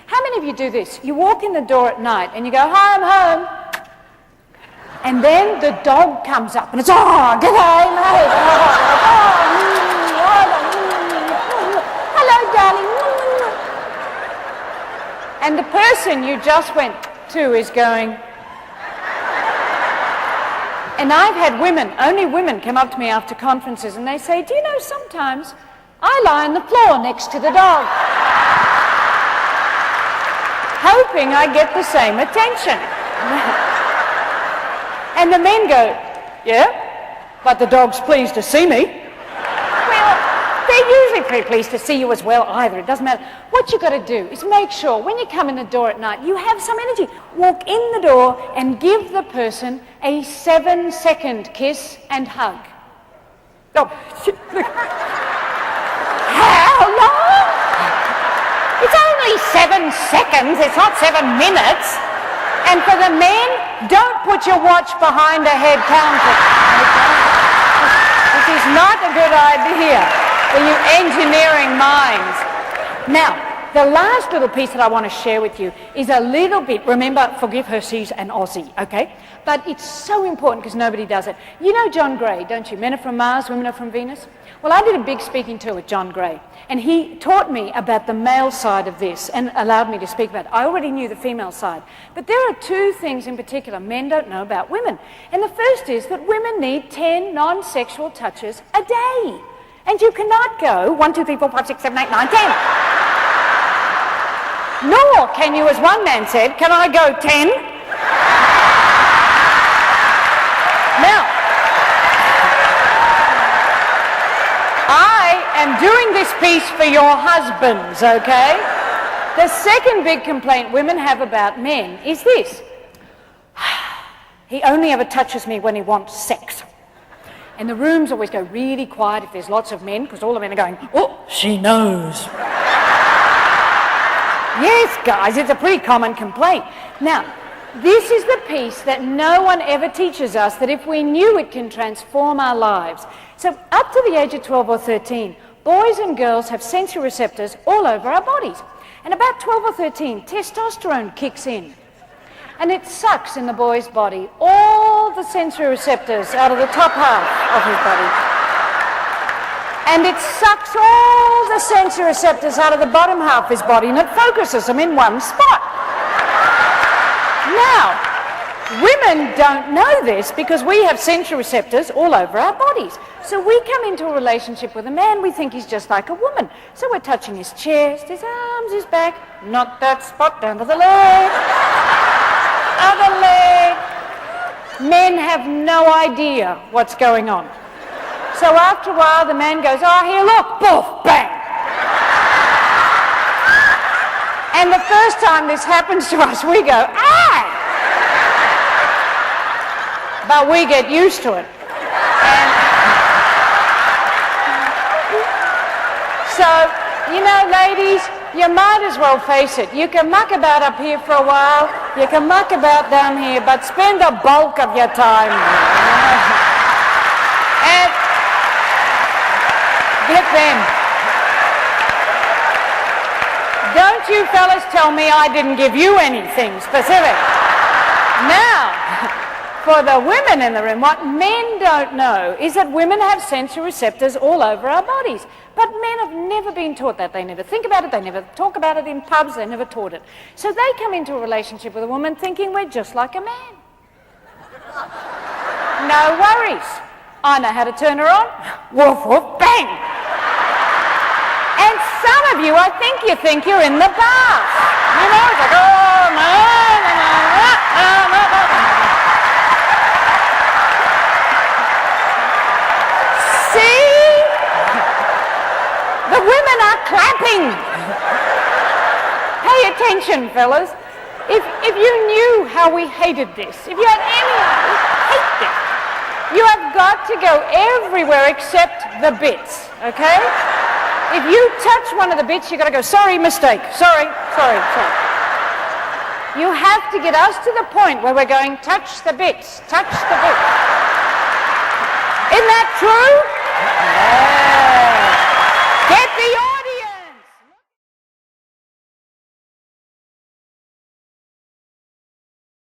How many of you do this? You walk in the door at night and you go, "Hi, I'm home." And then the dog comes up and it's, "Oh, g'day, mate. Hello, darling." And the person you just went to is going... And I've had women, only women, come up to me after conferences and they say, "Do you know, sometimes I lie on the floor next to the dog," hoping I get the same attention. And the men go, "Yeah, but the dog's pleased to see me." Well, they're usually pretty pleased to see you as well either. It doesn't matter. What you've got to do is make sure when you come in the door at night, you have some energy. Walk in the door and give the person a 7-second kiss and hug. Oh. How long? It's only 7 seconds. It's not 7 minutes. And for the men, don't put your watch behind a head counter. This is not a good idea for you engineering minds. Now, the last little piece that I want to share with you is a little bit, remember, forgive her, she's an Aussie, okay? But it's so important because nobody does it. You know John Gray, don't you? Men are from Mars, women are from Venus. Well, I did a big speaking tour with John Gray, and he taught me about the male side of this and allowed me to speak about it. I already knew the female side. But there are 2 things in particular men don't know about women. And the first is that women need 10 non-sexual touches a day. And you cannot go 1, 2, 3, 4, 5, 6, 7, 8, 9, 10. Nor can you, as one man said, "Can I go 10? Now, I am doing this piece for your husbands, okay? The second big complaint women have about men is this. "He only ever touches me when he wants sex." And the rooms always go really quiet if there's lots of men, because all the men are going, "Oh, she knows." Yes, guys, it's a pretty common complaint. Now, this is the piece that no one ever teaches us, that if we knew it can transform our lives. So up to the age of 12 or 13, boys and girls have sensory receptors all over our bodies. And about 12 or 13, testosterone kicks in. And it sucks in the boy's body all the sensory receptors out of the top half of his body. And it sucks all the sensory receptors out of the bottom half of his body, and it focuses them in one spot. Now, women don't know this because we have sensory receptors all over our bodies. So we come into a relationship with a man, we think he's just like a woman. So we're touching his chest, his arms, his back, not that spot, down to the leg, other leg. Men have no idea what's going on. So after a while, the man goes, "Oh, here, look, poof, bang." And the first time this happens to us, we go, "Ah!" But we get used to it. And so, you know, ladies, you might as well face it. You can muck about up here for a while, you can muck about down here, but spend the bulk of your time and get them. Don't you fellas tell me I didn't give you anything specific. Now, for the women in the room, what men don't know is that women have sensory receptors all over our bodies. But men have never been taught that. They never think about it, they never talk about it in pubs, they never taught it. So they come into a relationship with a woman thinking we're just like a man. No worries. I know how to turn her on. Woof, woof, bang. And some of you, I think you're in the bath. You know, it's like, oh, no, no, no, no, no, no. See? The women are clapping. Pay attention, fellas. If you knew how we hated this, if you had any, we hate this. You have got to go everywhere except the bits, okay? If you touch one of the bits, you've got to go, "Sorry, mistake, sorry, sorry, sorry." You have to get us to the point where we're going, touch the bits, touch the bits. Isn't that true? Yeah.